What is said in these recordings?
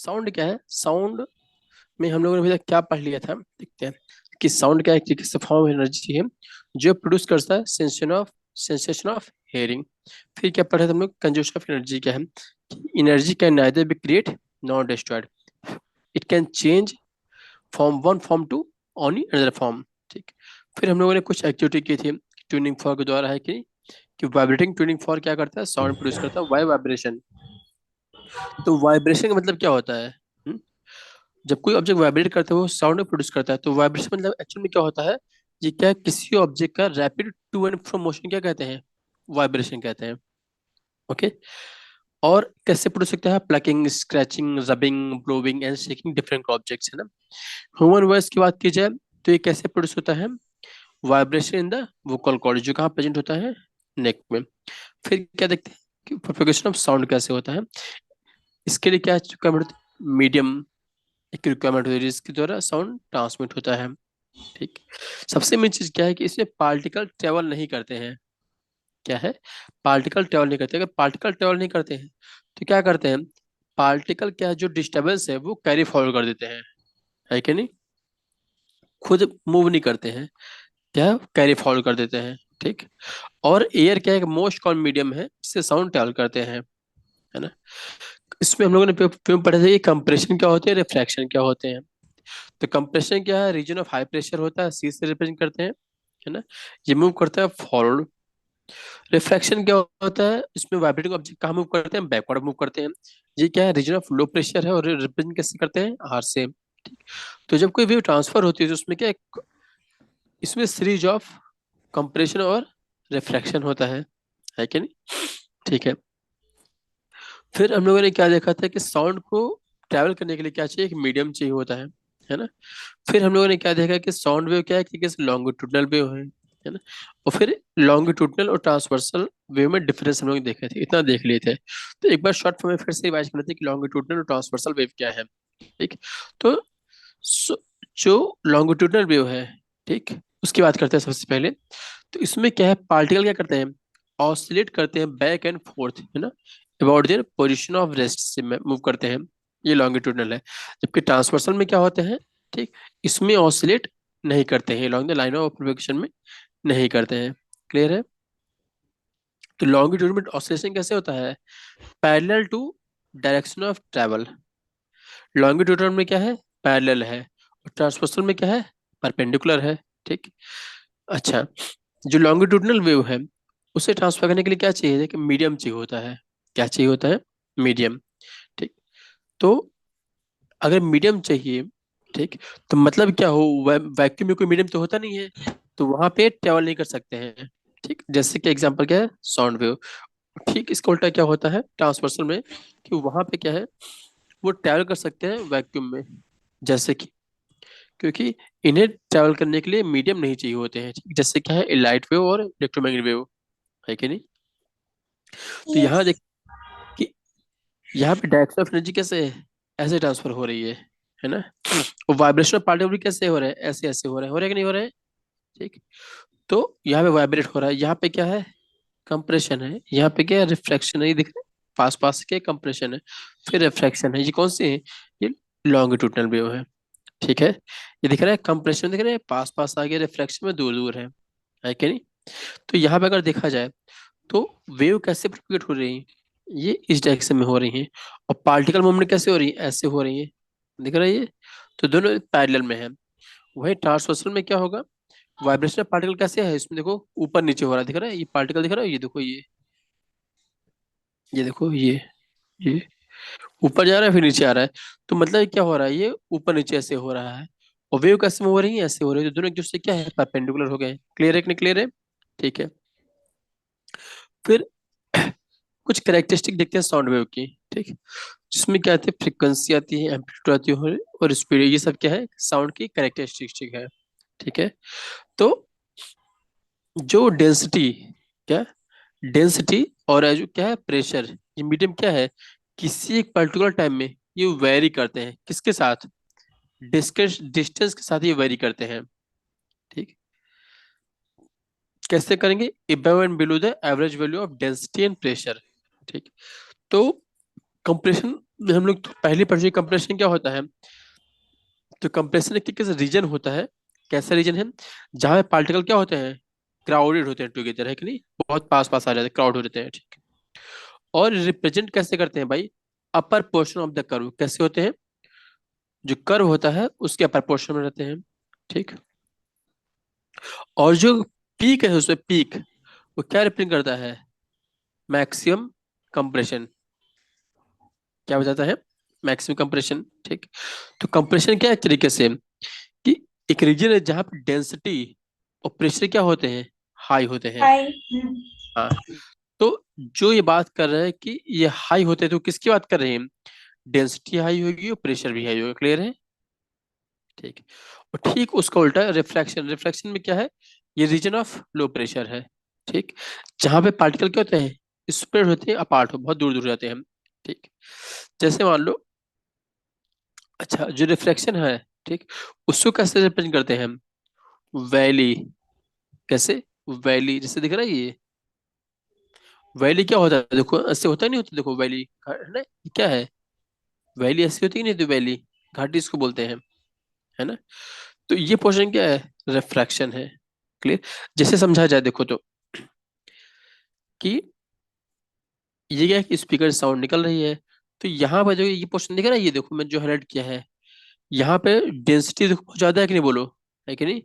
Sound क्या है? Sound में हम लोगों ने अभी तक क्या पढ़ लिया था, देखते हैं कि साउंड क्या एक तरीके से फॉर्म ऑफ एनर्जी है जो प्रोड्यूस करता है सेंसेशन ऑफ हेयरिंग। फिर क्या पढ़ा था हम लोग? कंजर्वेशन ऑफ एनर्जी क्या है कि energy can neither be create nor destroyed, it can change from one form to only another form. ठीक। फिर हम लोगों ने कुछ एक्टिविटी की थी ट्यूनिंग फॉर्क के द्वारा, है कि वाइब्रेटिंग ट्यूनिंग फॉर्क क्या करता है? साउंड प्रोड्यूस करता है, वाइब्रेशन। तो वाइब्रेशन का मतलब क्या होता है? हुँ? जब कोई ऑब्जेक्ट वाइब्रेट करता है वो साउंड प्रोड्यूस करता है, तो वाइब्रेशन मतलब एक्चुअल में क्या होता है? ये क्या है? किसी ऑब्जेक्ट का rapid to and fro motion क्या कहते हैं? वाइब्रेशन कहते हैं। ओके। और कैसे प्रोड्यूस सकता है? Plucking, scratching, rubbing, blowing and shaking different objects, है ना। ह्यूमन वॉइस की बात की जाए तो ये कैसे प्रोड्यूस होता है? Vibration in the vocal cord, जो कहाँ प्रेजेंट होता है? नेक में। फिर क्या देखते हैं कि प्रोपेगेशन ऑफ साउंड कैसे होता है? इसके लिए क्या रिक्वायरमेंट होती है? मीडियम एक रिक्वायरमेंट होती है जिसके द्वारा साउंड ट्रांसमिट होता है। ठीक। सबसे मेन चीज क्या है कि इसमें पार्टिकल ट्रेवल नहीं करते हैं। क्या है? पार्टिकल ट्रेवल नहीं करते। अगर पार्टिकल ट्रेवल नहीं करते हैं तो क्या करते हैं? पार्टिकल क्या है, जो डिस्टरबेंस है वो कैरी फॉरवर्ड कर देते हैं, है कि नहीं? खुद मूव नहीं करते हैं, क्या कैरी फॉरवर्ड कर देते हैं। ठीक। और एयर क्या है? मोस्ट कॉमन मीडियम है जिससे साउंड ट्रेवल करते हैं, है ना। इसमें हम लोगों ने पेपर पढ़ा था कि कंप्रेशन क्या होते हैं, रिफ्रैक्शन क्या होते हैं। तो कंप्रेशन क्या है? रीजन ऑफ हाई प्रेशर होता है, सी से रिप्रेजेंट करते हैं, है ना। ये मूव करता है फॉरवर्ड। रिफ्रैक्शन क्या होता है? इसमें वाइब्रेटिंग ऑब्जेक्ट कहाँ मूव करते हैं? बैकवर्ड मूव करते हैं। ये क्या है? रीजन ऑफ लो प्रेशर है और रिप्रेजेंट कैसे करते हैं? आर से। ठीक। तो जब कोई वेव ट्रांसफर होती है तो उसमें क्या इसमें सीरीज ऑफ कंप्रेशन और रिफ्रैक्शन होता है कि नहीं? ठीक है। फिर हम लोगों ने क्या देखा था कि साउंड को ट्रैवल करने के लिए क्या चाहिए? एक मीडियम चाहिए होता है ना। फिर हम लोगों ने क्या देखा कि साउंड वेव क्या है कि लॉन्गिट्यूडनल वेव है ना। और फिर लॉन्गिट्यूडनल और ट्रांसवर्सल वेव में डिफरेंस हम लोग देखे थे, इतना देख लिए थे। तो एक बार शॉर्ट फॉर्म में फिर से रिवाइज कर लेते हैं कि लॉन्गिट्यूडनल और ट्रांसवर्सल वेव क्या है। ठीक। तो जो लॉन्गिट्यूडनल वेव है, ठीक, उसकी बात करते हैं सबसे पहले। तो इसमें क्या है? पार्टिकल क्या करते हैं? ऑसिलेट करते हैं बैक एंड फोर्थ, है ना, about their position of rest से मूव करते हैं। ये लॉन्गिट्यूडनल है। जबकि ट्रांसवर्सल में क्या होते हैं? ठीक। इसमें ऑसिलेट नहीं करते हैं, long the line of propagation में नहीं करते हैं। क्लियर है? तो लॉन्गिट्यूड में ऑसिलेशन कैसे होता है? Parallel to direction of travel. Longitudinal में क्या है? पैरेलल है। और ट्रांसवर्सल में क्या है? परपेंडिकुलर है। ठीक। अच्छा, जो लॉन्गिट्यूडनल वेव है उसे ट्रांसफर करने के लिए क्या चाहिए? कि मीडियम चाहिए होता है। क्या चाहिए होता है? मीडियम। ठीक। तो अगर मीडियम चाहिए, ठीक, तो मतलब क्या हो? वैक्यूम में कोई मीडियम तो होता नहीं है, तो वहां पे ट्रेवल नहीं कर सकते हैं। ठीक। जैसे कि एग्जांपल क्या है? Sound wave. ठीक इसका उल्टा क्या होता है ट्रांसवर्सल में? कि वहां पे क्या है? वो ट्रैवल कर सकते हैं वैक्यूम में। जैसे कि क्योंकि इन्हें ट्रैवल करने के लिए मीडियम नहीं चाहिए होते हैं। ठीक। जैसे क्या है? लाइट वेव और इलेक्ट्रोमैग्नेटिक वेव, है कि नहीं? तो यहाँ यस। देख कि यहाँ पे डायरेक्शन ऑफ एनर्जी कैसे है? ऐसे ट्रांसफर हो रही है ना। और वाइब्रेशन ऑफ पार्टिकल भी कैसे हो रहा है? ऐसे ऐसे हो रहा है कि नहीं हो रहा है? ठीक। तो यहाँ पे वाइब्रेट हो रहा है, यहाँ पे क्या है? कंप्रेशन है। यहाँ पे क्या है? रिफ्रैक्शन है, ये दिख रहा है। पास पास के कंप्रेशन है, फिर रिफ्रैक्शन है। ये कौन सी है? ये लॉन्गिट्यूडनल वेव है। ठीक है। ये दिख रहा है कंप्रेशन, दिख रहा है पास पास आ गया, रिफ्रैक्शन में दूर दूर है कि नहीं? तो यहाँ पे अगर देखा जाए तो वेव कैसे प्रोपेगेट हो रही है? ये इस डायरेक्शन में हो रही है। और पार्टिकल मूवमेंट कैसे हो रही है? ऐसे हो रही है। दिख रहा है ये? तो दोनों पैरेलल में है। वही ट्रांसवर्सल में क्या होगा? वाइब्रेशन पार्टिकल कैसे है? इसमें देखो ऊपर नीचे हो रहा है, दिख रहा है? ये पार्टिकल दिख रहा है, ये देखो ये देखो ये ऊपर जा रहा है फिर नीचे आ रहा है। तो मतलब क्या हो रहा है? ये ऊपर नीचे ऐसे हो रहा है। और वेव कैसे मूव हो रही है? ऐसे हो रही है। तो दोनों एक दूसरे से क्या है? परपेंडिकुलर हो गए। क्लियर है कि नहीं क्लियर है? ठीक है। फिर कुछ कैरेक्टरिस्टिक देखते हैं साउंड वेव की। ठीक। जिसमें क्या आती है? फ्रीक्वेंसी आती है, एम्पलीट्यूड आती है और स्पीड। ये सब क्या है? साउंड की कैरेक्टरिस्टिक है। ठीक है। तो जो डेंसिटी, क्या डेंसिटी और जो क्या है? प्रेशर, ये मीडियम क्या है? किसी एक पर्टिकुलर टाइम में ये वेरी करते हैं, किसके साथ? डिस्टेंस डिस्टेंस के साथ ये वेरी करते हैं। ठीक। कैसे करेंगे? above and below the average value of density and pressure. ठीक। तो कंप्रेशन हम लोग तो पहले पढ़ चुके कंप्रेशन क्या होता है। तो कंप्रेशन एक तरीके से रीजन होता है। कैसा रीजन है, जहाँ पे पार्टिकल क्या होते हैं, क्राउडेड होते हैं टुगेदर, है कि नहीं, बहुत पास पास आ जाते हैं, क्राउड हो जाते हैं, ठीक। और रिप्रेजेंट कैसे करते हैं भाई, upper portion of the curve कैसे होते हैं, जो कर्व होता है उसके अपर पोर्शन में रहते हैं, ठीक। और जो पीक है उसमें पीक, वो क्या रिप्रेजेंट करता है, मैक्सिमम कंप्रेशन, क्या बताता है, मैक्सिमम कंप्रेशन, ठीक। तो कंप्रेशन क्या है एक तरीके से, कि एक रीजन है जहाँ पे डेंसिटी और प्रेशर क्या होते हैं, हाई होते हैं। हाय। हाँ। तो जो ये बात कर रहे हैं कि ये हाई होते हैं, तो किसकी बात कर रहे हैं, डेंसिटी हाई होगी और प्रेशर भी हाई होगा, क्लियर है, ठीक। और ठीक उसका उल्टा रिफ्लेक्शन, रिफ्लेक्शन में क्या है, ये रीजन ऑफ लो प्रेशर है, ठीक। जहाँ पे पार्टिकल क्या होते हैं, स्प्रेड होते हैं, अपार्ट हो, बहुत दूर दूर जाते हैं, ठीक। जैसे मान लो, अच्छा जो रिफ्लेक्शन है, ठीक, उसको कैसे रिप्रेजेंट करते हैं हम, वैली, कैसे, वैली जैसे दिख रहा है ये, वैली क्या होता है, देखो ऐसे होता नहीं होता, देखो वैली है ना, ये क्या है, वैली ऐसी होती है नहीं, तो वैली घाटी इसको बोलते हैं, है ना। तो ये पोर्शन क्या है, रिफ्रैक्शन है, क्लियर। जैसे समझा जाए देखो तो, कि ये क्या है कि स्पीकर साउंड निकल रही है, तो यहाँ पर जो ये पोर्शन दिख रहा है, ये देखो मैं जो हाईलाइट किया है, यहाँ पे डेंसिटी देखो बहुत ज्यादा है कि नहीं, बोलो, है कि नहीं।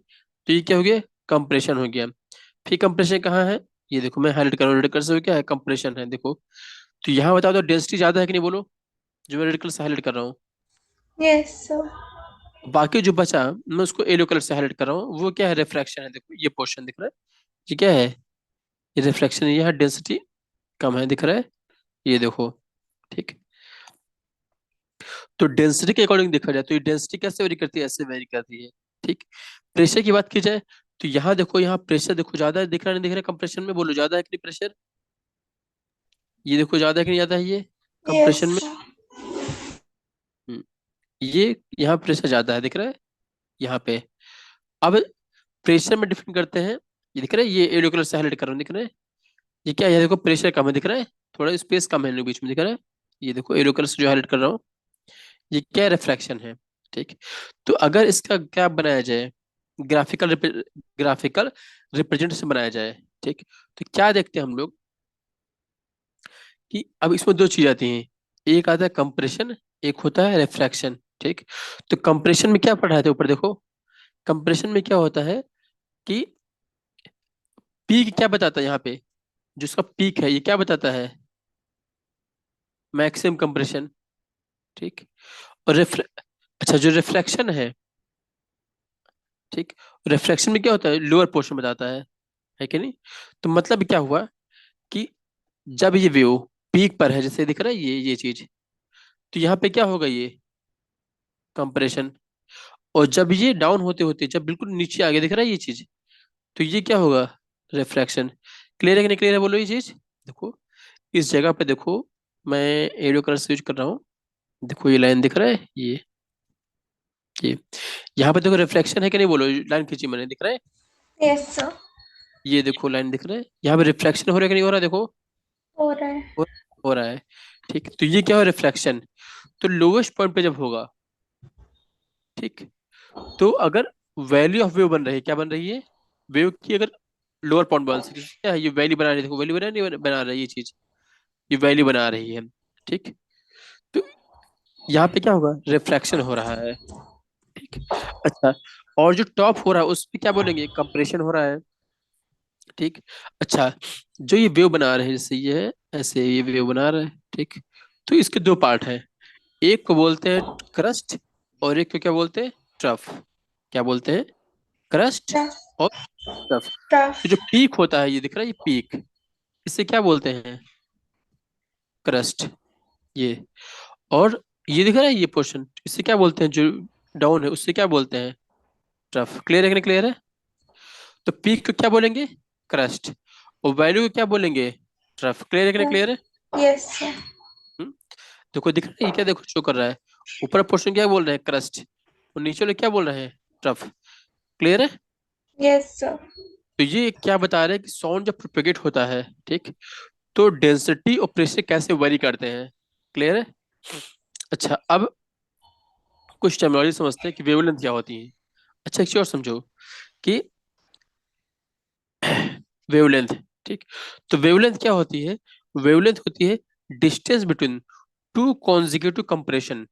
तो ये क्या हो गया, कंप्रेशन हो गया। फिर कंप्रेशन कहाँ है, ये देखो मैं हाईलाइट कर रहा हूँ, रेड कलर से, क्या है, कंप्रेशन है, देखो। तो यहाँ बताओ तो डेंसिटी ज्यादा है कि नहीं, बोलो, जो मैं रेड कलर से हाईलाइट कर रहा हूँ। Yes sir. बाकी जो बचा मैं उसको येलो कलर से हाईलाइट कर रहा हूँ, वो क्या है, रिफ्रैक्शन है, देखो ये पोर्शन दिख रहा है, ये क्या है, ये रिफ्लेक्शन, ये है डेंसिटी कम है, दिख रहा है, ये देखो, ठीक। तो डेंसिटी के अकॉर्डिंग देखा जाए तो ये डेंसिटी कैसे वेरी करती है, ऐसे वेरी करती है, ठीक। प्रेशर की बात की जाए, तो यहाँ देखो, यहाँ प्रेशर देखो ज्यादा है, दिख रहा नहीं, दिख रहा है कंप्रेशन में, बोलो ज्यादा है कि नहीं प्रेशर, ये देखो ज्यादा है कि नहीं, ज्यादा है ये यस कंप्रेशन में। सर। ये यहाँ प्रेशर ज्यादा है, दिख रहा है, यहाँ पे। अब प्रेशर में डिफरेंट करते हैं, ये दिख रहा है, ये येलो कलर से हाईलाइट कर रहा हूँ, दिख रहा है, ये क्या है, ये देखो प्रेशर कम है, दिख रहा है, थोड़ा स्पेस कम है इन लोग बीच में, दिख रहा है, ये देखो येलो कलर से जो हाईलाइट कर रहा हूँ, ये क्या रिफ्रैक्शन है, ठीक। तो अगर इसका क्या बनाया जाए, ग्राफिकल ग्राफिकल रिप्रेजेंटेशन बनाया जाए, ठीक। तो क्या देखते हैं हम लोग, कि अब इसमें दो चीज आती हैं, एक आता है कंप्रेशन, एक होता है रिफ्रैक्शन, ठीक। तो कंप्रेशन में क्या पढ़ाए थे ऊपर देखो, कंप्रेशन में क्या होता है, कि पीक क्या बताता है यहाँ पे, जो इसका पीक है ये क्या बताता है, मैक्सिमम कंप्रेशन, ठीक। और अच्छा जो रिफ्रैक्शन ठीक, रिफ्लेक्शन में क्या होता है, लोअर पोर्शन बताता है कि नहीं। तो मतलब क्या हुआ, कि जब ये व्यू पीक पर है, जैसे दिख रहा है ये चीज, तो यहाँ पे क्या होगा, ये कंप्रेशन। और जब ये डाउन होते होते जब बिल्कुल नीचे आगे दिख रहा है ये चीज, तो ये क्या होगा, रिफ्रैक्शन। क्लियर है कि नहीं, क्लियर है, बोलो ये चीज, देखो इस जगह पे देखो, मैं एरो कलर से यूज कर रहा हूँ, देखो ये लाइन दिख रहा है, ये यहाँ पे देखो रिफ्लेक्शन है कि नहीं, बोलो, लाइन खींची मैंने, दिख रहा है, यस सर। ये देखो लाइन दिख रहा है, यहाँ पे रिफ्लेक्शन हो रहा है कि नहीं हो रहा है, देखो हो रहा है। हो, हो रहा है, ठीक। तो ये क्या हो, रिफ्लेक्शन। तो लोवेस्ट पॉइंट पे जब होगा, ठीक, तो अगर वैल्यू ऑफ वेव बन रही है, क्या बन रही है, वेव की अगर लोअर पॉइंट बन सकती है, क्या है, ये वैल्यू बना रही है, देखो वैल्यू बना नहीं बना रही है ये चीज, ये वैल्यू बना रही है, ठीक। तो यहाँ पे क्या होगा, रिफ्रैक्शन हो रहा है, ठीक। अच्छा, और जो टॉप हो रहा है उस पे क्या बोलेंगे, कंप्रेशन हो रहा है, ठीक। अच्छा, जो ये वेव बना रहे हैं, जैसे ये है, ऐसे ये वेव बना रहे हैं, ठीक। तो इसके दो पार्ट हैं, एक को बोलते हैं क्रस्ट, और एक को क्या बोलते हैं, ट्रफ। क्या बोलते हैं, क्रस्ट और ट्रफ। टफ। तो जो पीक होता है, ये दिख रहा है, ये पीक, इसे क्या बोलते हैं, क्रस्ट, ये। और ये दिख रहा है ये पोर्शन, इसे क्या बोलते हैं, जो डाउन है उससे क्या बोलते हैं, ट्रफ। क्लियर है कि नहीं, क्लियर है। तो पीक को क्या बोलेंगे, क्रस्ट, और वैल्यू को क्या बोलेंगे, ट्रफ। क्लियर है कि नहीं, क्लियर है। Yes sir. हम्म? देखो दिख रहा है, ये क्या देखो शो कर रहा है, ऊपर पोर्शन क्या बोल रहे हैं, क्रस्ट, और नीचे वाले क्या बोल रहे हैं, ट्रफ। क्लियर है। Yes sir. तो ये क्या बता रहे हैं कि साउंड जब प्रोपेगेट होता है, ठीक, तो डेंसिटी और प्रेशर कैसे वेरी करते हैं। क्लियर है। अच्छा, अब कुछ टर्मिनोलॉजी समझते हैं कि वेवलेंथ क्या होती है। अच्छा, एक चीज और समझो कि वेवलेंथ, ठीक, तो वेवलेंथ क्या होती है? वेवलेंथ होती है distance between two consecutive compression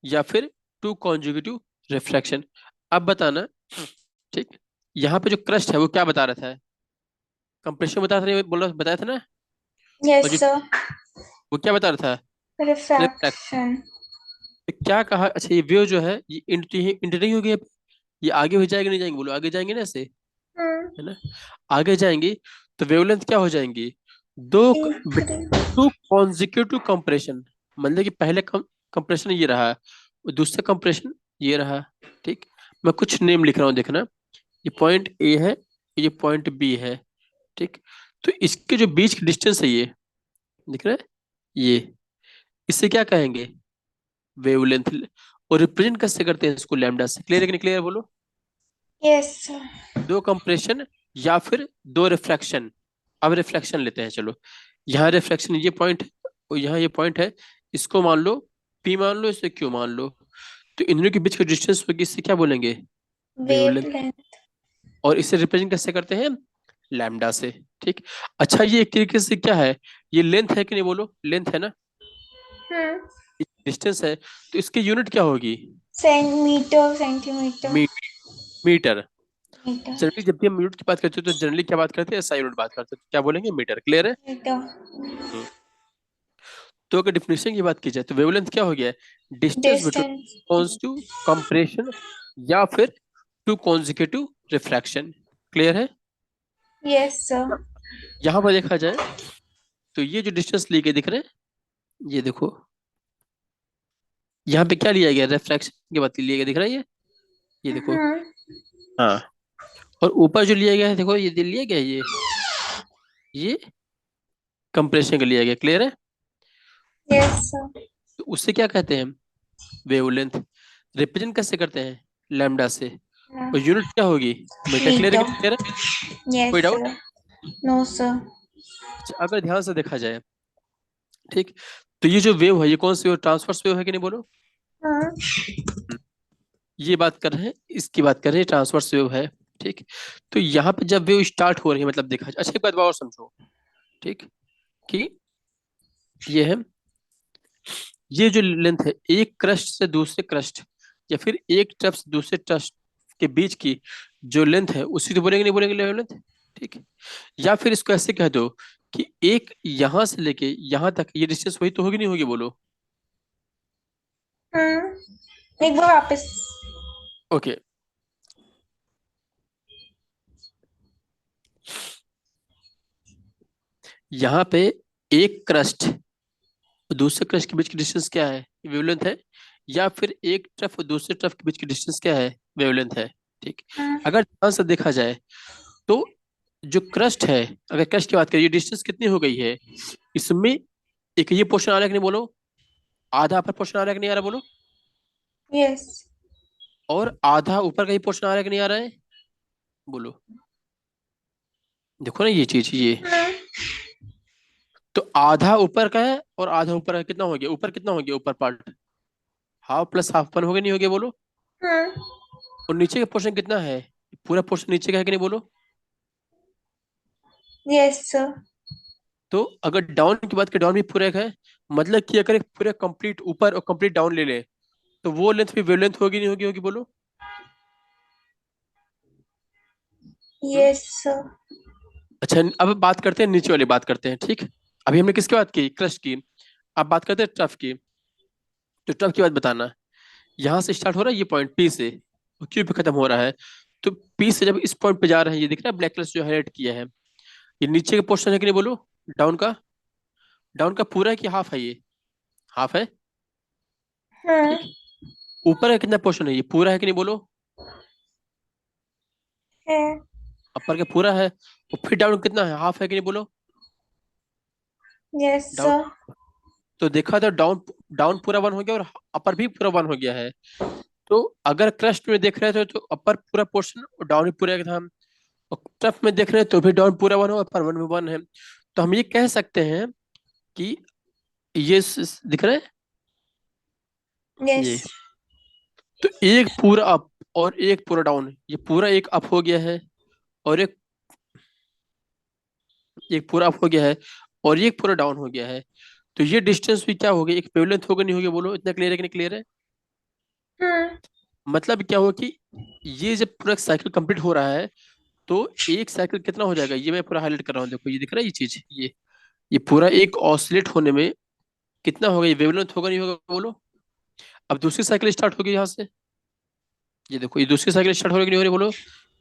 या फिर टू कॉन्जिक्यूटिव रिफ्लेक्शन। अब बताना, ठीक, यहाँ पे जो क्रस्ट है वो क्या बता रहा था? कंप्रेशन बता रहा था, बोल रहा बताया था ना। और Yes, जो sir. वो क्या बता रहा था? रिफ्लेक्ट। Refraction. तो क्या कहा? अच्छा, ये वेव जो है ये इंटर नहीं होगी, ये आगे हो जाएगी नहीं जाएंगे? बोलो, आगे जाएंगे ना ऐसे, Hmm. है ना? आगे जाएंगी तो वेवलेंथ क्या हो जाएंगी? दो Increase. टू कॉन्जिक्यूटिव कंप्रेशन, मतलब कि पहले कंप्रेशन ये रहा और दूसरा कंप्रेशन ये रहा, ठीक। मैं कुछ नेम लिख रहा हूँ, देखना। ये पॉइंट ए है, ये पॉइंट बी है, ठीक। तो इसके जो बीच की डिस्टेंस है ये, दिख रहा है ये, इसे क्या कहेंगे? वेवलेंथ। और रिप्रेजेंट कैसे करते हैं इसको? लैम्डा से। क्लियर है कि नहीं क्लियर? बोलो। Yes, sir. दो कंप्रेशन या फिर दो रिफ्लेक्शन। अब रिफ्लेक्शन लेते हैं, चलो। यहाँ रिफ्लेक्शन ये पॉइंट है और यहाँ ये पॉइंट है, इसको मान लो पी, मान लो इसे क्यू मान लो। तो इन दोनों के बीच का डिस्टेंस होगी, इससे क्या बोलेंगे? वेवलेंथ। Wavelength. और इसे रिप्रेजेंट कैसे करते हैं? लैम्डा से, ठीक। अच्छा, ये एक तरीके से क्या है? ये लेंथ है कि नहीं? बोलो, लेंथ है ना, Hmm. डिस्टेंस है, तो इसकी यूनिट क्या होगी? Centimeter, centimeter, मी, मीटर। meter, जनरली जब भी हम यूनिट की बात करते हैं तो जनरली क्या बात करते हैं? एसआई यूनिट बात करते हैं, तो क्या बोलेंगे? मीटर। क्लियर है? meter. हम्म। तो अगर डिफिनेशन की बात की जाए तो वेवलेंथ क्या हो गया? Distance between Distance. Constitutive compression या फिर टू कॉन्जिक्यूटिव रिफ्रैक्शन। क्लियर है? Yes, sir. यहाँ पर देखा जाए तो ये जो डिस्टेंस लिए गए दिख रहे हैं, ये देखो, यहाँ पे क्या लिया गया? रिफ्रैक्शन की बात लिया गया, दिख रहा है ये देखो। Hmm. हाँ। और ऊपर जो लिया गया है, देखो, ये लिया गया है, ये कंप्रेशन का लिया गया। क्लियर है? Yes, sir. तो उससे क्या कहते हैं? वेवलेंथ। रिप्रेजेंट कैसे करते हैं? लैम्डा से। Yeah. और यूनिट क्या होगी? मीटर। क्लियर है Meter. कि क्लियर है? कोई Yes, doubt? sir. No, sir. अच्छा, अगर ध्यान से देखा जाए, ठीक, तो ये जो वेव है ये कौन सी वेव? ट्रांसवर्स वेव है कि नहीं? बोलो। Hmm. हम्म, ये बात कर रहे हैं, इसकी बात कर रहे हैं, ट्रांसवर्स वेव है, ठीक। तो यहाँ पे जब वेव स्टार्ट हो रही है, मतलब देखा जाए, अच्छा एक बात और समझो, ठीक, कि ये है, ये जो लेंथ है एक क्रस्ट से दूसरे क्रस्ट या फिर एक ट्रफ से दूसरे ट्रफ के बीच की जो लेंथ है, उसी तो बोलेंगे, नहीं बोलेंगे लेंथ, ठीक। या फिर इसको ऐसे कह दो कि एक यहां से लेके यहां तक ये डिस्टेंस वही तो होगी, नहीं होगी? बोलो। Hmm. एक बार वापस. ओके, यहाँ पे एक क्रस्ट और दूसरे क्रस्ट के बीच की डिस्टेंस क्या है? वेवलेंथ है। या फिर एक ट्रफ और दूसरे ट्रफ के बीच की डिस्टेंस क्या है? वेवलेंथ है, ठीक। Hmm. अगर ध्यान से देखा जाए तो जो क्रस्ट है, अगर क्रस्ट की बात करिए, डिस्टेंस कितनी हो गई है इसमें? एक ये पोर्शन आ रहा है कि नहीं? बोलो। आधा अपर पोर्शन आ रहा है कि नहीं आ रहा? बोलो। Yes. और आधा ऊपर का ही पोर्शन आ रहा है कि नहीं आ रहा है? बोलो। देखो ना ये चीज, ये Hmm. तो आधा ऊपर का है और आधा ऊपर का, कितना हो गया ऊपर? कितना हो गया ऊपर part? Half plus half, one हो गया नहीं हो गया? बोलो। Hmm. और नीचे का पोर्शन कितना है? पूरा पोर्शन नीचे का है कि नहीं? बोलो। Yes, sir. तो अगर डाउन की बात करें, डाउन भी पूरा एक है, मतलब कि अगर एक पूरा कंप्लीट ऊपर और कंप्लीट डाउन ले ले तो वो लेंथ भी वेवलेंथ होगी, नहीं होगी? होगी, बोलो। हम्म। Yes, sir. अच्छा, अब बात करते हैं, नीचे वाली बात करते हैं, ठीक। अभी हमने किसकी बात की? क्रस्ट की। अब बात करते हैं ट्रफ की। तो ट्रफ की बात बताना, यहाँ से स्टार्ट हो रहा है ये पॉइंट पी से, और क्यू पे खत्म हो रहा है। तो पी से जब इस पॉइंट पे जा रहे हैं, ये दिख रहा है ब्लैक कलर से जो हाईलाइट किया है, ये नीचे का पोर्शन है कि नहीं? बोलो। डाउन का, डाउन का पूरा है कि हाफ है? ये हाफ है, Hmm. ठीक। ऊपर का कितना पोर्शन है? ये पूरा है कि नहीं? बोलो। है. अपर का पूरा है, और फिर डाउन कितना है? हाफ है कि नहीं? बोलो। Yes, down, sir. तो देखा तो डाउन, डाउन पूरा वन हो गया और अपर भी पूरा वन हो गया है। तो अगर क्रस्ट में देख रहे थे तो अपर पूरा पोर्शन और डाउन भी पूरा एक था, और टफ में देख रहे हैं तो भी डाउन पूरा वन हो, अपर वन में वन है। तो हम ये कह सकते हैं कि ये दिख रहा है, ये Yes. तो एक पूरा अप और एक पूरा डाउन, ये पूरा एक अप हो गया है और एक एक पूरा अप हो गया है और एक पूरा डाउन हो गया है। तो ये डिस्टेंस भी क्या हो गई, एक वेवलेंथ होगा नहीं होगी, बोलो इतना क्लियर है कि नहीं क्लियर है? Hmm. मतलब क्या हुआ कि ये जब पूरा साइकिल कंप्लीट हो रहा है तो एक साइकिल कितना हो जाएगा, ये मैं पूरा हाईलाइट कर रहा हूँ, देखो ये दिख रहा है ये चीज, ये पूरा एक ऑसिलेट होने में कितना होगा, ये वेवलेंथ होगा नहीं होगा बोलो। अब दूसरी साइकिल स्टार्ट होगी यहाँ से, ये देखो ये दूसरी साइकिल स्टार्ट हो रही कि नहीं हो रही बोलो,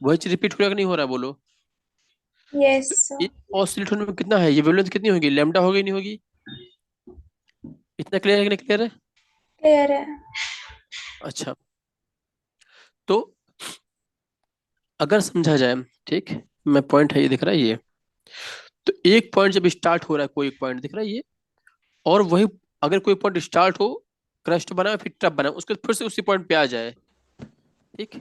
वही चीज रिपीट हो रहा कि नहीं हो रहा बोलो। तो Yes. एक ऑसिलेट होने में कितना है, ये वेवलेंथ कितनी होगी, लैम्डा होगी नहीं होगी? इतना क्लियर है कि नहीं क्लियर है? Clear है। अच्छा, तो अगर समझा जाए, ठीक, मैं पॉइंट है ये दिख रहा है ये, तो एक पॉइंट जब स्टार्ट हो रहा है, कोई एक पॉइंट दिख रहा है ये, और वही अगर कोई पॉइंट स्टार्ट हो, क्रस्ट बना फिर ट्रप बना, उसके बाद फिर से उसी पॉइंट पे आ जाए, ठीक,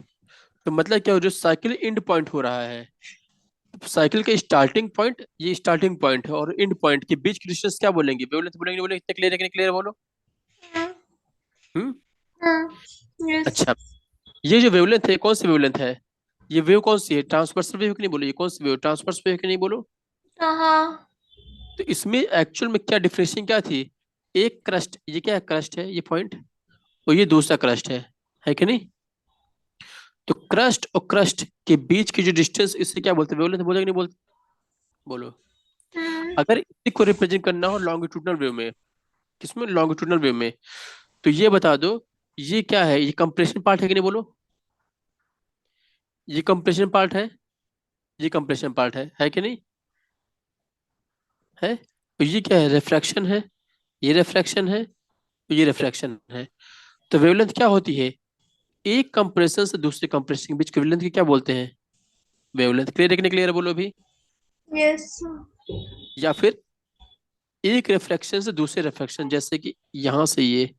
तो मतलब क्या हो, जो साइकिल एंड पॉइंट हो रहा है, साइकिल का स्टार्टिंग पॉइंट ये स्टार्टिंग पॉइंट है और एंड पॉइंट के बीच की डिस्टेंस क्या बोलेंगे, वेवलेंथ बोलेंगे नहीं बोलेंगे, इतना क्लियर है कि नहीं क्लियर है बोलो? Hmm. हम्म। Hmm. Yes. अच्छा, ये जो वेवलेंथ है कौन सी वेवलेंथ है, ये वेव कौन सी है, ट्रांसवर्सल वेव की नहीं बोलो, ये कौन सी वेव, ट्रांसवर्स वेव की नहीं बोलो? हाँ। तो इसमें एक्चुअल में क्या डिफरेंशिएशन क्या थी, एक क्रस्ट, ये क्या है क्रस्ट है ये पॉइंट, और ये दूसरा क्रस्ट है कि नहीं? तो क्रस्ट और क्रस्ट के बीच की जो डिस्टेंस, इससे क्या बोलते हैं, वेवलेंथ बोलते कि नहीं बोलते बोलो? Hmm. अगर इसी को रिप्रेजेंट करना हो लॉन्गिट्यूडनल वेव में, किसमें, लॉन्गिट्यूडनल वेव में, तो ये बता दो, ये क्या है, ये कंप्रेशन पार्ट है कि नहीं बोलो? ये कंप्रेशन पार्ट है, ये कंप्रेशन पार्ट है कि नहीं? है, तो ये क्या है, रिफ्रैक्शन है, ये रिफ्रैक्शन है, तो ये रिफ्रैक्शन है। तो वेवलेंथ क्या होती है, एक कंप्रेशन से दूसरे कंप्रेशन के बीच की वेवलेंथ की क्या बोलते हैं, वेवलेंथ, क्लियर है कि नहीं क्लियर है बोलो अभी? Yes. या फिर एक रिफ्लेक्शन से दूसरे रिफ्लेक्शन, जैसे कि यहां से ये,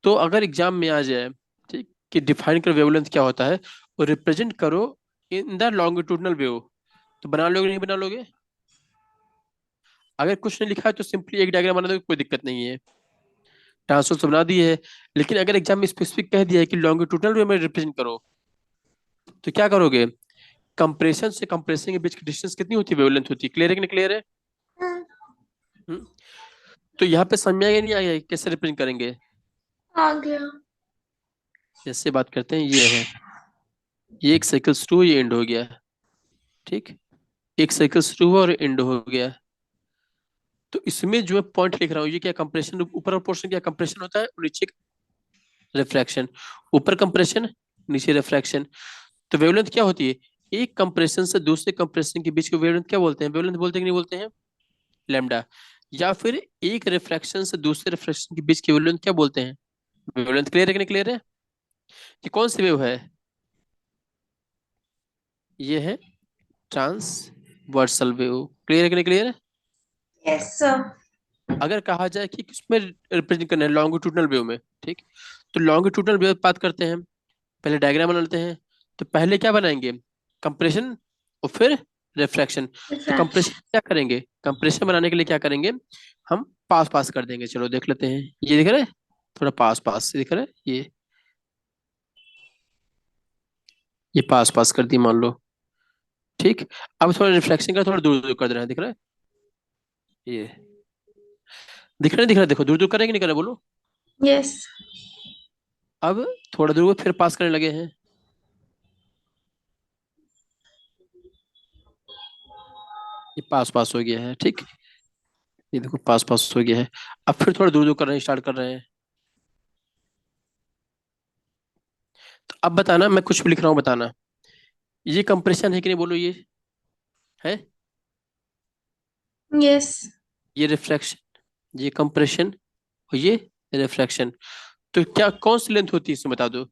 तो अगर एग्जाम में आ जाए, ठीक, कि डिफाइन कर वेवलेंथ क्या होता है और रिप्रेजेंट करो इन द लॉन्गिट्यूडनल वेव, तो बना लोगे नहीं बना लोगे? अगर कुछ नहीं लिखा है तो सिंपली एक डायग्राम बना दो, कोई दिक्कत नहीं है, ट्रांसफर तो बना दिए है। लेकिन अगर एग्जाम में स्पेसिफिक कह दिया है कि लॉन्गिट्यूडनल वे में रिप्रेजेंट करो, तो क्या करोगे, कंप्रेशन से कंप्रेशन के बीच की डिस्टेंस कितनी होती है, वेवलेंथ होती है, क्लियर है कि नहीं क्लियर है? Hmm. हम्म। तो यहाँ पे समझ में आया नहीं आया, कैसे रिप्रेजेंट करेंगे? आ गया। जैसे बात करते हैं, ये है, ये एक साइकिल शुरू हुई, ये एंड हो गया, ठीक, एक साइकिल शुरू हुआ और एंड हो गया। तो इसमें जो मैं पॉइंट लिख रहा हूँ, ये क्या कंप्रेशन, ऊपर पोर्शन क्या कंप्रेशन होता है और नीचे रिफ्रैक्शन, ऊपर कंप्रेशन नीचे रिफ्रैक्शन। तो वेवलेंथ क्या होती है, एक कंप्रेशन से दूसरे कंप्रेशन के बीच की वेवलेंथ क्या बोलते हैं, वेवलेंथ बोलते हैं कि नहीं बोलते हैं, लैम्डा। या फिर एक रिफ्रैक्शन से दूसरे रिफ्रैक्शन के बीच की वेवलेंथ क्या बोलते हैं, वेवलेंथ, क्लियर है कि नहीं क्लियर है? कि कौन सी वेव है, ये है ट्रांसवर्सल वेव, क्लियर है कि नहीं क्लियर है? Yes, sir. अगर कहा जाए कि किसमें रिप्रेजेंट करना है, लॉन्गिट्यूडनल वेव में, ठीक, तो लॉन्गिट्यूडनल वेव बात करते हैं, पहले डायग्राम बना लेते हैं। तो पहले क्या बनाएंगे, कंप्रेशन और फिर रिफ्रैक्शन। तो कंप्रेशन Refraction. क्या करेंगे, कंप्रेशन बनाने के लिए क्या करेंगे, हम पास पास कर देंगे, चलो देख लेते हैं, ये दिख रहा है, थोड़ा पास पास से दिख रहा है ये पास पास कर दी मान लो, ठीक। अब थोड़ा रिफ्लेक्शन का थोड़ा दूर दूर कर देना है, दिख रहा है ये, दिख रहा है दिख रहा है, देखो दूर दूर करेंगे नहीं करें बोलो। Yes. अब थोड़ा दूर को फिर पास करने लगे हैं, ये पास पास हो गया है, ठीक, ये देखो पास पास हो गया है। अब फिर थोड़ा दूर दूर कर रहे हैं, स्टार्ट कर रहे हैं। तो अब बताना, मैं कुछ भी लिख रहा हूँ बताना, ये कंप्रेशन है कि नहीं बोलो, ये है, Yes. ये रिफ्रैक्शन, ये कंप्रेशन और ये रिफ्रैक्शन। तो क्या कौन सी लेंथ होती है इसमें बता दो,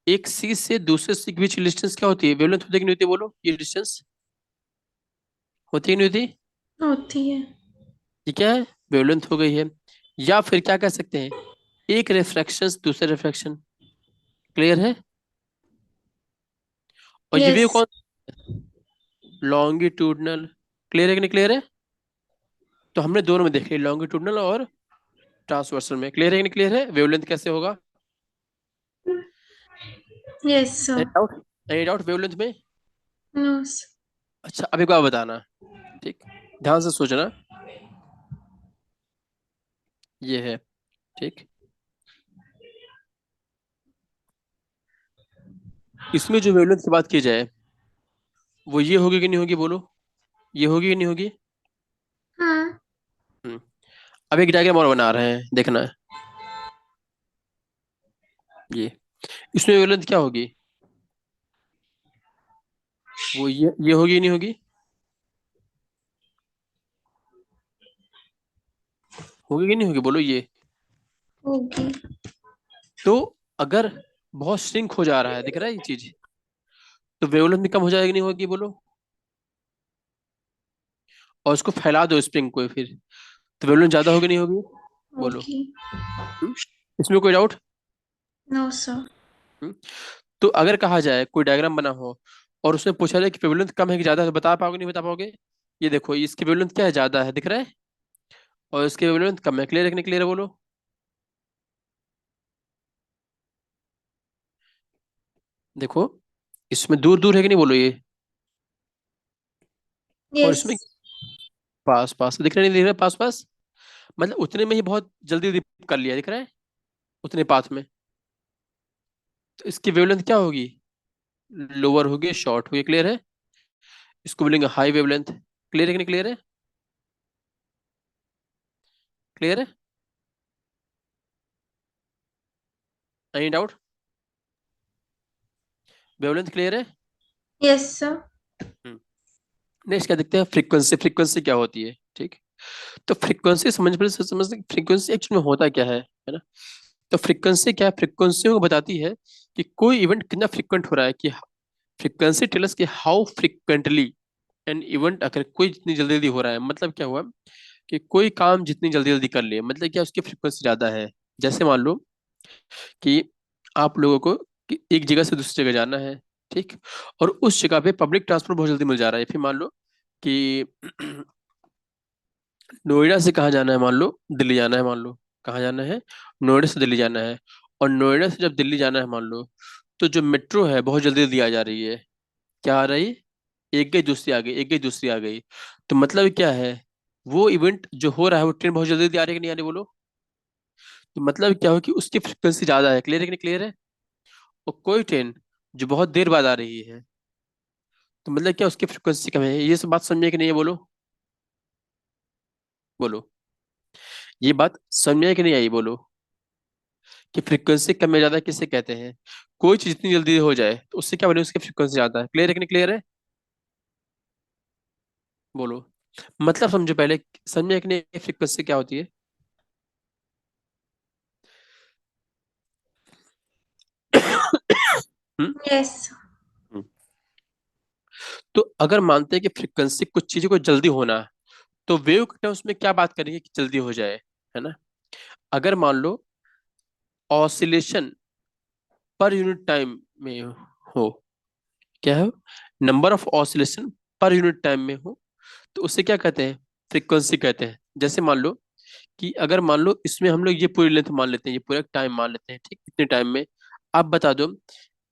एक सी से दूसरे सी के बीच की डिस्टेंस क्या होती है, वेवलेंथ होती है कि नहीं होती है बोलो, ये डिस्टेंस होती है कि नहीं होती? होती है। ये क्या है, वेवलेंथ हो गई है। या फिर क्या कह सकते हैं, एक रिफ्रैक्शन से दूसरे रिफ्रैक्शन, क्लियर है? और ये वेव Yes. कौन, लॉन्गिट्यूडनल, क्लियर है कि नहीं क्लियर है? तो हमने दोनों में देख लिया, लॉन्गिट्यूडनल और ट्रांसवर्सल में। क्लियर है कि नहीं क्लियर है? वेवलेंथ कैसे होगा? Yes, any sir. Doubt? Any doubt wavelength में? No, sir. अच्छा, अभी को आप बताना। ठीक, ध्यान से सोचना। ये है, ठीक। इसमें जो वेवलेंथ की बात की जाए, वो ये होगी कि नहीं होगी, बोलो? ये होगी कि नहीं होगी? हाँ. हम्म। अब एक डायग्राम और बना रहे हैं, देखना है। ये, इसमें वेवलेंथ क्या होगी? वो ये होगी कि नहीं होगी? होगी कि नहीं होगी, बोलो ये? होगी. तो अगर बहुत श्रिंक हो जा रहा है, दिख रहा है ये चीज, तो वेवलेंथ भी कम हो जाएगी, नहीं होगी, बोलो? और उसको फैला दो स्प्रिंग को फिर, तो वेवलेंथ ज्यादा होगी नहीं होगी, बोलो? होगी. हम्म? इसमें कोई डाउट? No, sir. तो अगर कहा जाए कोई डायग्राम बना हो और उसमें पूछा जाए कि वेवलेंथ कम है कि ज्यादा है, तो बता पाओगे नहीं बता पाओगे? ये देखो, इसकी वेवलेंथ क्या है, ज्यादा है, दिख रहा है, और इसकी वेवलेंथ कम है। क्लियर है कि नहीं क्लियर है, बोलो? देखो, इसमें दूर दूर है कि नहीं, बोलो ये? और इसमें Yes. पास पास, दिख रहा नहीं दिख रहा, पास पास, मतलब उतने में ही बहुत जल्दी जल्दी कर लिया, दिख रहा है, उतने पाथ में। तो इसकी वेवलेंथ क्या होगी? लोअर होगी, शॉर्ट होगी। क्लियर है? इसको बोलेंगे हाई वेवलेंथ। क्लियर है कि नहीं क्लियर है? क्लियर है? Any doubt? वेवलेंथ क्लियर है? Yes, sir. नेक्स्ट क्या देखते हैं, फ्रीक्वेंसी। फ्रीक्वेंसी क्या होती है, ठीक। तो फ्रीक्वेंसी समझ पहले समझते हैं फ्रीक्वेंसी एक्चुअली में होता क्या है ना? तो फ्रीक्वेंसी क्या है? फ्रीक्वेंसी को बताती है कि कोई इवेंट कितना फ्रीक्वेंट हो रहा है, कि फ्रीक्वेंसी टेल अस कि हाउ फ्रीक्वेंटली एन इवेंट अगर कोई जितनी जल्दी जल्दी हो रहा है, मतलब क्या हुआ कि कोई काम जितनी जल्दी जल्दी कर ले, मतलब क्या उसकी फ्रीक्वेंसी ज्यादा है। जैसे मान लो कि आप लोगों को कि एक जगह से दूसरी जगह जाना है, ठीक, और उस जगह पे पब्लिक ट्रांसपोर्ट बहुत जल्दी मिल जा रहा है। फिर मान लो कि नोएडा से कहाँ जाना है, मान लो दिल्ली जाना है, मान लो कहाँ जाना है, नोएडा से दिल्ली जाना है। और नोएडा से जब दिल्ली जाना है, मान लो, तो जो मेट्रो है बहुत जल्दी जल्दी आ जा रही है। क्या आ रही? एक गई दूसरी आ गई, एक गई दूसरी आ गई। तो मतलब क्या है, वो इवेंट जो हो रहा है, वो ट्रेन बहुत जल्दी जल्दी आ रही है कि नहीं आ रही, बोलो? तो मतलब क्या हो कि उसकी फ्रिक्वेंसी ज्यादा है। क्लियर है कि नहीं क्लियर है? और कोई ट्रेन जो बहुत देर बाद आ रही है, तो मतलब क्या उसकी फ्रिक्वेंसी कम है। ये सब बात समझे कि नहीं है, बोलो? बोलो, ये बात समझे कि नहीं आई, बोलो? कि फ्रीक्वेंसी कम या ज्यादा किसे कहते हैं? कोई चीज जितनी जल्दी हो जाए तो उससे क्या बने, उसकी फ्रीक्वेंसी ज्यादा है। क्लियर है कि नहीं क्लियर है, बोलो? मतलब समझो पहले, समझे कि नहीं फ्रीक्वेंसी क्या होती है? हम्म? Yes. हम्म। तो अगर मानते हैं कि फ्रीक्वेंसी कुछ चीजों को जल्दी होना है, तो वेव के टर्म्स में क्या बात करेंगे कि जल्दी हो जाए, है ना? अगर मान लो ऑसिलेशन पर यूनिट टाइम में हो, क्या है, number of oscillation per unit time में हो, तो उससे क्या कहते हैं, फ्रीक्वेंसी कहते हैं। जैसे मान लो कि अगर मान लो इसमें हम लोग ये पूरी लेंथ मान लेते हैं, ये पूरा टाइम मान लेते हैं, ठीक, इतने टाइम में आप बता दो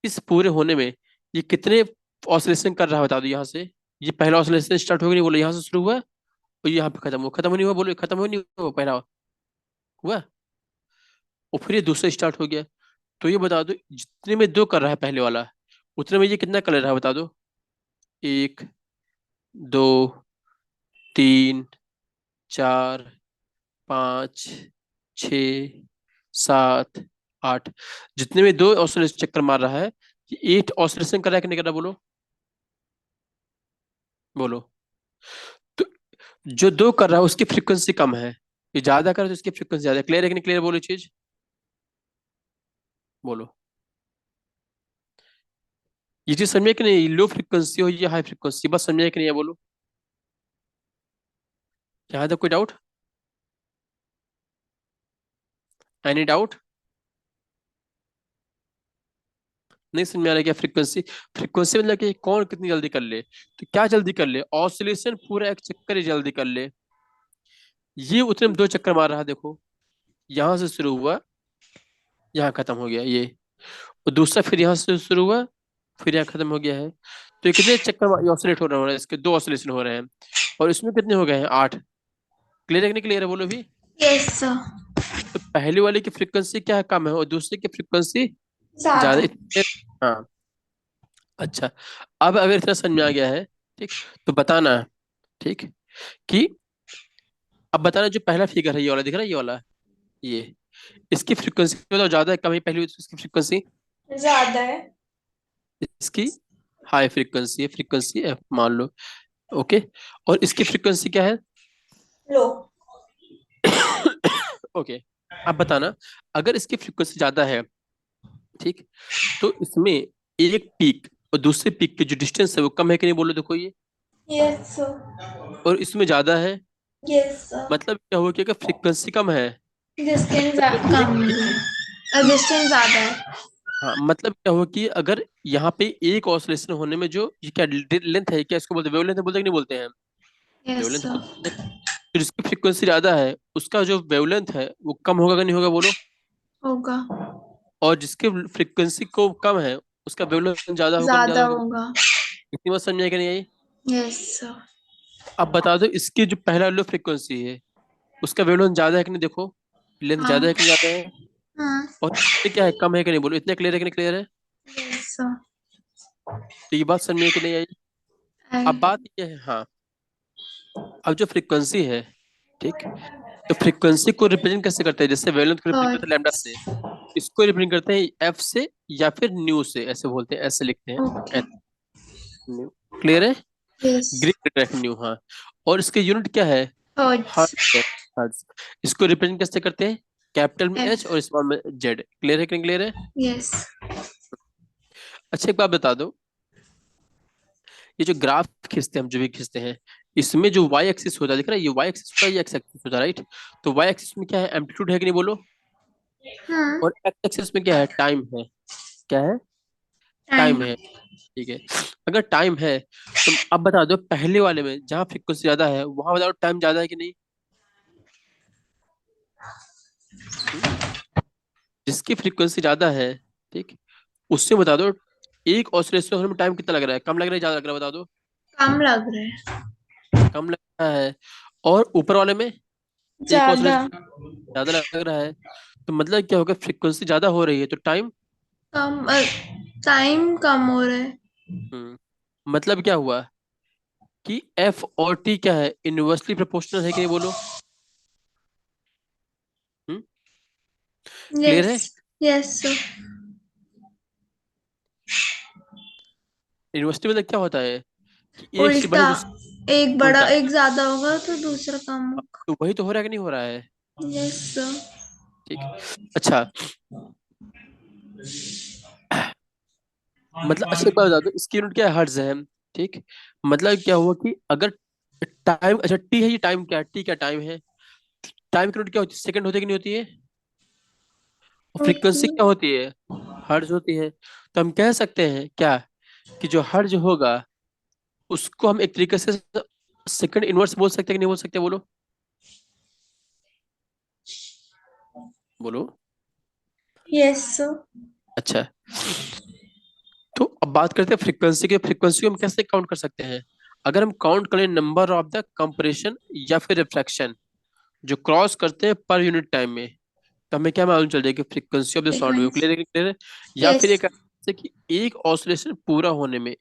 इस पूरे होने में ये कितने ऑसिलेशन कर रहा है, बता दो यहाँ से। ये पहला ऑसिलेशन स्टार्ट हो गया, नहीं बोलो, यहाँ से शुरू हुआ और यहाँ पे खत्म हुआ, खत्म नहीं हुआ, बोलो खत्म हो नहीं हुआ, पहला हुआ और फिर ये दूसरा स्टार्ट हो गया। तो ये बता दो जितने में दो कर रहा है पहले वाला, उतने में ये कितना कर रहा है, बता दो। एक, दो, तीन, चार, पाँच, छ, सात, आठ, जितने में दो ऑसिलेशन चक्कर मार रहा है, ये एट ऑसिलेशन कर रहा है कि नहीं कर रहा, बोलो? बोलो। तो जो दो कर रहा है उसकी फ्रीक्वेंसी कम है, ये ज्यादा कर रहा है तो उसकी फ्रीक्वेंसी ज्यादा है। क्लियर है कि नहीं क्लियर, बोलो चीज, बोलो? ये चीज समझे कि नहीं, लो फ्रीक्वेंसी हो या हाई फ्रीक्वेंसी, बस समझे कि नहीं है, बोलो? यहाँ तक कोई डाउट? Any doubt? नहीं समझ में आ रहा है क्या फ्रीक्वेंसी? फ्रीक्वेंसी मतलब कि कौन कितनी जल्दी कर ले, तो क्या जल्दी कर ले, ऑसिलेशन पूरा एक चक्कर ही जल्दी कर ले, ये उतने में दो चक्कर मार रहा है, देखो। यहाँ से शुरू हुआ, यहाँ खत्म हो गया ये, और दूसरा फिर यहाँ से शुरू हुआ, फिर यहाँ खत्म हो गया है। तो ये कितने चक्कर ऑसिलेट हो रहे हैं, इसके दो ऑसिलेशन हो रहे हैं, और इसमें कितने हो गए हैं, 8। क्लियर है कि नहीं क्लियर है, बोलो भी। Yes sir. तो पहले वाले की फ्रीक्वेंसी क्या है, कम है, और दूसरे की फ्रीक्वेंसी ज्यादा, ज्यादा। इतने। हाँ। अच्छा, अब अगर इतना समझ में आ गया है, ठीक, तो बताना, ठीक, कि अब बताना जो पहला फिगर है, ये वाला दिख रहा है, ये वाला, ये, इसकी फ्रीक्वेंसी बताओ, ज्यादा है कम है, पहली इसकी फ्रीक्वेंसी, ज्यादा है। इसकी हाई फ्रीक्वेंसी है, फ्रीक्वेंसी एफ मान लो। ओके, और इसकी फ्रीक्वेंसी क्या है? लो। ओके, अब बताना, अगर इसकी फ्रीक्वेंसी ज्यादा है, ठीक, तो इसमें एक पीक और दूसरे पीक के जो डिस्टेंस है वो कम है कि नहीं, बोलो देखो ये, यस सर। और इसमें ज्यादा है, यस सर। मतलब क्या हुआ कि अगर फ्रीक्वेंसी कम है डिस्टेंस तो एक, कम है और डिस्टेंस ज्यादा है। हाँ, मतलब क्या हुआ कि अगर यहाँ पे एक ऑसिलेशन होने में जो ये क्या लेंथ है, क्या इसको बोलते हैं, वेवलेंथ बोलते हैं कि नहीं बोलते हैं, यस वेवलेंथ सर। बोलते हैं। तो जिसकी फ्रीक्वेंसी ज्यादा है उसका जो वेवलेंथ है वो कम होगा कि नहीं होगा, बोलो। होगा। और जिसके फ्रीक्वेंसी को कम है उसका वेवलेंथ ज्यादा होगा, नहीं ज्यादा ज्यादा होगा, होगा। इतनी बात समझ में आई कि नहीं आई? Yes sir. अब बता दो इसकी जो पहला लो फ्रीक्वेंसी है उसका वेवलेंथ ज्यादा है कि नहीं, देखो, लेंथ हाँ। ज्यादा है कि नहीं, ज्यादा है, हाँ। और ये क्या है, कम है कि नहीं, बोलो, इतने क्लियर है कि नहीं क्लियर है? Yes sir. तो ये बात समझ में आई कि नहीं आई? आई। अब बात ये है, हाँ, अब जो फ्रीक्वेंसी है, ठीक, तो फ्रीक्वेंसी को रिप्रेजेंट कैसे करते हैं, जैसे वेवलेंथ को रिप्रेजेंट करते हैं लैम्डा से, हर्ट्ज। इसको रिप्रेजेंट करते हैं एफ से, या फिर न्यू से, ऐसे बोलते हैं, ऐसे लिखते हैं, ओके। न्यू। क्लियर है? यस। ग्रीक डायरेक्ट न्यू, हाँ। और इसके यूनिट क्या है, हर्ट्ज। हर्ट्ज है, हर्ट्ज। इसको रिप्रेजेंट कैसे करते हैं, कैपिटल में एफ। एच और स्मॉल में जेड। क्लियर है कि नहीं क्लियर है? यस। अच्छा, एक बात बता दो, ये जो ग्राफ खींचते हैं हम, जो भी खींचते हैं, इसमें जो वाई एक्सिस होता है, दिख रहा है, ये वाई एक्सिस होता है, ये एक्स एक्सिस होता है, राइट? तो वाई एक्सिस में क्या है, एम्पलीट्यूड है कि नहीं, बोलो। हाँ। और एक्स एक्सिस में क्या है, टाइम है, क्या है, टाइम। टाइम है, ठीक है। अगर टाइम है तो अब बता दो, पहले वाले में जहाँ फ्रीक्वेंसी ज्यादा है वहां बताओ टाइम ज्यादा है कि नहीं? हम्म? जिसकी फ्रीक्वेंसी ज्यादा है, ठीक, उससे बता दो एक ऑसिलेशन होने में टाइम कितना लग रहा है, कम लग रहा है, ज्यादा लग रहा है, बता दो। कम लग रहा है। कम लग रहा है। और ऊपर वाले में एक ज्यादा। ऑसिलेशन ज्यादा लग रहा है, तो मतलब क्या होगा, फ्रीक्वेंसी ज्यादा हो रही है तो टाइम, कम। टाइम कम हो रहा है। मतलब क्या हुआ कि एफ और टी क्या है, इनवर्सली प्रोपोर्शनल है कि नहीं, बोलो। Clear yes. है? Yes sir. इनवर्सली मतलब क्या होता है कि एक से उल्टा। बढ़े दूसरा, एक बड़ा उल्टा। एक ज्यादा होगा तो दूसरा कम होगा। तो वही तो हो रहा है कि नहीं हो रहा है? Yes sir. ठीक। अच्छा, मतलब अच्छा, एक बात बता दो, इसकी यूनिट क्या है, हर्ट्ज है, ठीक। मतलब क्या हुआ कि अगर टाइम, अच्छा टी है, ये टाइम क्या है, टी क्या टाइम है, टाइम की यूनिट क्या होती है, सेकंड होती है कि नहीं होती है? और ओके। फ्रीक्वेंसी क्या होती है, हर्ट्ज होती है। तो हम कह सकते हैं क्या, कि जो हर्ट्ज होगा उसको हम एक तरीके से सेकंड इनवर्स बोल सकते हैं कि नहीं बोल सकते, बोलो, बोलो। Yes sir. अच्छा, तो अब बात करते हैं फ्रीक्वेंसी की, फ्रीक्वेंसी को हम कैसे काउंट कर सकते हैं? अगर हम काउंट करें नंबर ऑफ द कंप्रेशन या फिर रिफ्रैक्शन जो क्रॉस करते हैं पर यूनिट टाइम में, तो हमें क्या मालूम चल जाएगी, frequency of the sound wave. Frequency. Clear है क्लियर है? या फिर यस। एक ऐसे कि एक ऑसिलेशन पूरा होने में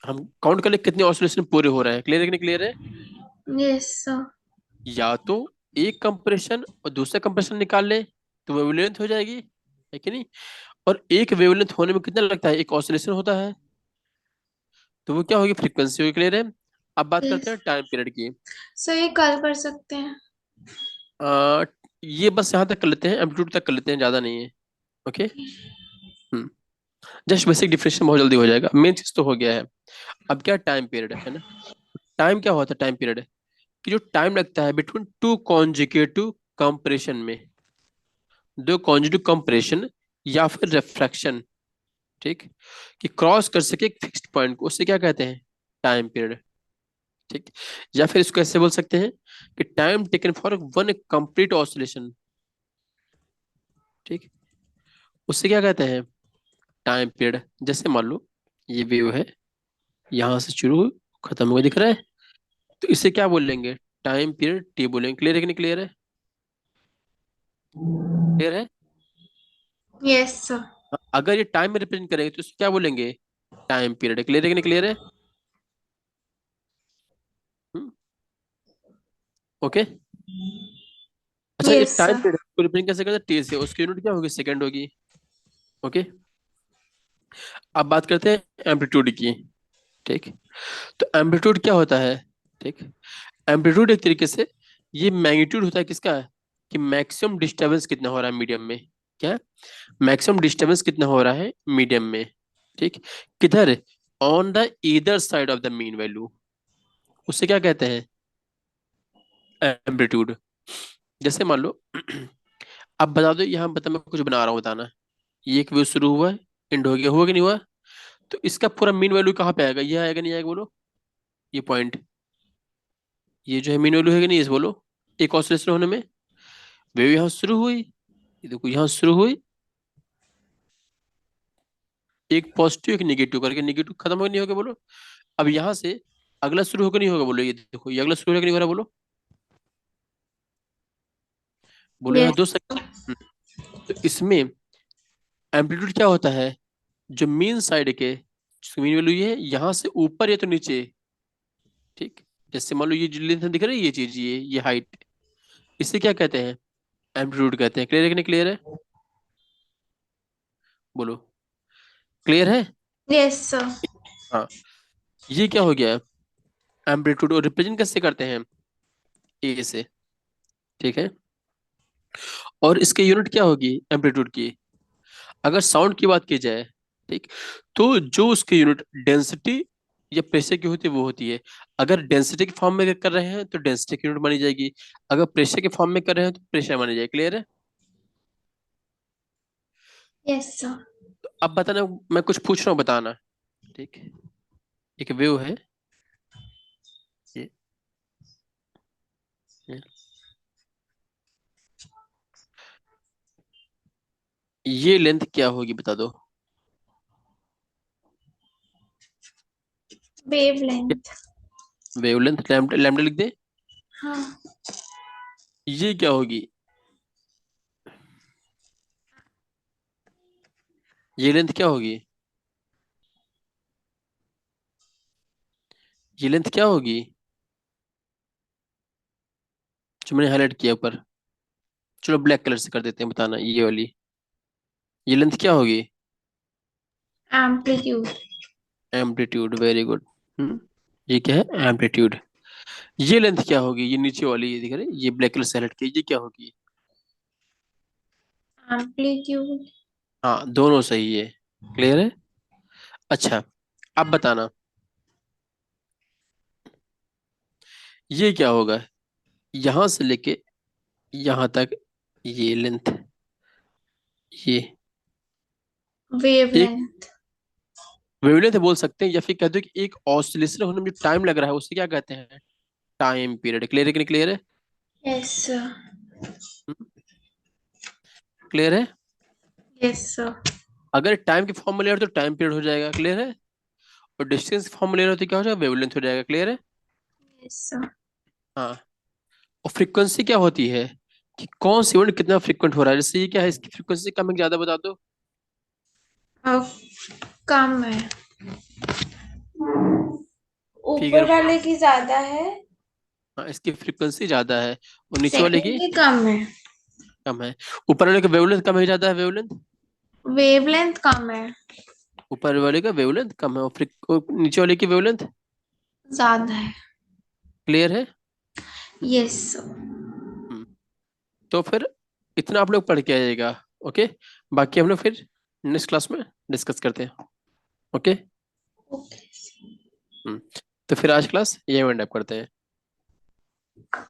हम काउंट कर ले कितने ऑसिलेशन पूरे हो रहे हैं। क्लियर है कि नहीं क्लियर है? Yes sir. या तो एक कंप्रेशन और दूसरा कंप्रेशन निकाल ले तो वेवलेंथ हो जाएगी, है कि नहीं? और एक वेवलेंथ होने में कितना लगता है, एक ऑसिलेशन होता है, तो वो क्या होगी, फ्रीक्वेंसी होगी। क्लियर है? अब बात करते यस हैं टाइम पीरियड की। सर, ये कल कर सकते हैं। आ, ये बस यहाँ तक कर लेते हैं, एम्पलीट्यूड तक कर लेते हैं, ज्यादा नहीं है। ओके। हम्म जस्ट बेसिक डिफरेंशियल बहुत जल्दी हो जाएगा, मेन चीज तो हो गया है। अब क्या टाइम पीरियड है ना, टाइम क्या होता है, टाइम पीरियड कि जो टाइम लगता है बिटवीन टू कॉन्जिक्यूटिव कंप्रेशन में, दो कॉन्जिक्यूटिव कंप्रेशन या फिर रिफ्रैक्शन, ठीक, कि क्रॉस कर सके एक फिक्स्ड पॉइंट को, उससे क्या कहते हैं, टाइम पीरियड। ठीक। या फिर इसको ऐसे बोल सकते हैं कि time taken for one complete oscillation. ठीक। उससे क्या कहते हैं, टाइम पीरियड। जैसे मान लो ये वेव है, यहां से शुरू हुई, खत्म हुआ, दिख रहा है, तो इसे क्या बोलेंगे, टाइम पीरियड टी बोलेंगे। क्लियर है कि नहीं क्लियर है? क्लियर है? Yes sir. अगर ये टाइम में रिप्रेजेंट करेंगे तो इसे क्या बोलेंगे, टाइम पीरियड। क्लियर है कि नहीं क्लियर है? ओके। अच्छा, ये यस टाइम सर। पीरियड को रिप्रेजेंट कैसे करते हैं, टी से, उसकी यूनिट क्या होगी, सेकंड होगी। ओके। अब बात करते हैं एम्पलीट्यूड की। ठीक। तो एम्पलीट्यूड क्या होता है? ठीक। एम्पलीट्यूड एक तरीके से ये मैग्नीट्यूड होता है किसका, कि मैक्सिमम डिस्टरबेंस कितना हो रहा है मीडियम में। क्या? मैक्सिमम डिस्टरबेंस कितना हो रहा है मीडियम में। ठीक। किधर? On the either side of the mean value, उससे क्या कहते हैं, एम्पलीट्यूड। जैसे मान लो अब बता दो, यहाँ बता, मैं कुछ बना रहा हूँ, बताना। ये एक व्यू शुरू हुआ है, एंड हो गया, हुआ कि नहीं हुआ? तो इसका पूरा मीन वैल्यू कहाँ पे आएगा, ये आएगा नहीं आएगा बोलो, ये पॉइंट, ये जो है मीन वैल्यू है कि नहीं, इस बोलो, एक ऑसिलेशन होने में। वेव यहाँ शुरू हुई, ये देखो यहाँ शुरू हुई, एक पॉजिटिव एक निगेटिव करके, निगेटिव खत्म हो नहीं होगा बोलो। अब यहाँ से अगला शुरू होकर नहीं होगा बोलो, ये देखो ये अगला शुरू होकर नहीं हो रहा बोलो। बोलो यहाँ यस। दो सेकंड। तो इसमें एम्पलीट्यूड क्या होता है, जो मीन साइड के, मीन वैल्यू ये है, यहाँ से ऊपर या तो नीचे। ठीक। जैसे मान लो ये जो लेंथ दिख रही है, ये चीज, ये हाइट, इसे क्या कहते हैं, एम्पलीट्यूड कहते हैं। क्लियर है कि नहीं क्लियर है? बोलो, क्लियर है? Yes sir. हाँ। ये क्या हो गया, एम्पलीट्यूड, और रिप्रेजेंट कैसे करते हैं, ए से। ठीक है। और इसके यूनिट क्या होगी एम्पलीट्यूड की, अगर साउंड की बात की जाए, ठीक, तो जो उसकी यूनिट डेंसिटी या प्रेशर की होती है वो होती है। अगर डेंसिटी के फॉर्म में कर रहे हैं तो डेंसिटी की यूनिट मानी जाएगी, अगर प्रेशर के फॉर्म में कर रहे हैं तो प्रेशर मानी जाएगी। क्लियर है? Yes sir. तो अब बताना, मैं कुछ पूछ रहा हूँ, बताना। ठीक। एक वेव है, ये ये ये लेंथ क्या होगी बता दो। Wavelength. Wave length lambda, lambda लिख दे। हाँ। ये क्या होगी, ये लेंथ क्या होगी, ये लेंथ क्या होगी, जो मैंने हाईलाइट किया ऊपर। चलो ब्लैक कलर से कर देते हैं, बताना ये वाली, ये लेंथ क्या होगी, एम्पलीट्यूड। Amplitude, very good. ये क्या है, एम्पलीट्यूड। ये लेंथ क्या होगी, ये नीचे वाली, ये दिख रही है, ये ब्लैक कलर से हाईलाइट की, ये क्या होगी? एम्पलीट्यूड। हाँ, दोनों सही है। क्लियर है? अच्छा, अब बताना, ये क्या होगा, यहां से लेके यहां तक, ये लेंथ, ये एक वेवलेंथ। वेवलेंथ बोल सकते हैं, या फिर कह दो कि एक ऑसिलेशन होने में जो टाइम लग रहा है उसे क्या कहते हैं, टाइम पीरियड। क्लियर है कि नहीं क्लियर है? Yes sir. क्लियर है? Yes sir. अगर टाइम के फॉर्म में ले रहे हो तो टाइम पीरियड हो जाएगा। क्लियर है? और डिस्टेंस के फॉर्म में ले रहे हो तो क्या हो जाएगा, वेवलेंथ हो जाएगा। क्लियर है? Yes sir. हाँ। और फ्रीक्वेंसी क्या होती है, कि कौन सी इवेंट कितना फ्रीक्वेंट हो रहा है, जैसे ये क्या है, इसकी फ्रीक्वेंसी कम है कि ज्यादा, बता दो। अब कम है। ऊपर फिगर। वाले की ज्यादा है। हाँ, इसकी फ्रीक्वेंसी ज्यादा है, और नीचे वाले सेकंड की की कम है। कम है। ऊपर वाले का वेवलेंथ कम है, ज्यादा है वेवलेंथ, वेवलेंथ कम है। ऊपर वाले का वेवलेंथ कम है, और नीचे वाले की वेवलेंथ ज्यादा है। क्लियर है? Yes sir. हम्म, तो फिर इतना आप लोग पढ़ के आइएगा। ओके। बाकी हम लोग फिर नेक्स्ट क्लास में डिस्कस करते हैं। ओके। ओके। हम्म, तो फिर आज क्लास ये वाइंड अप करते हैं।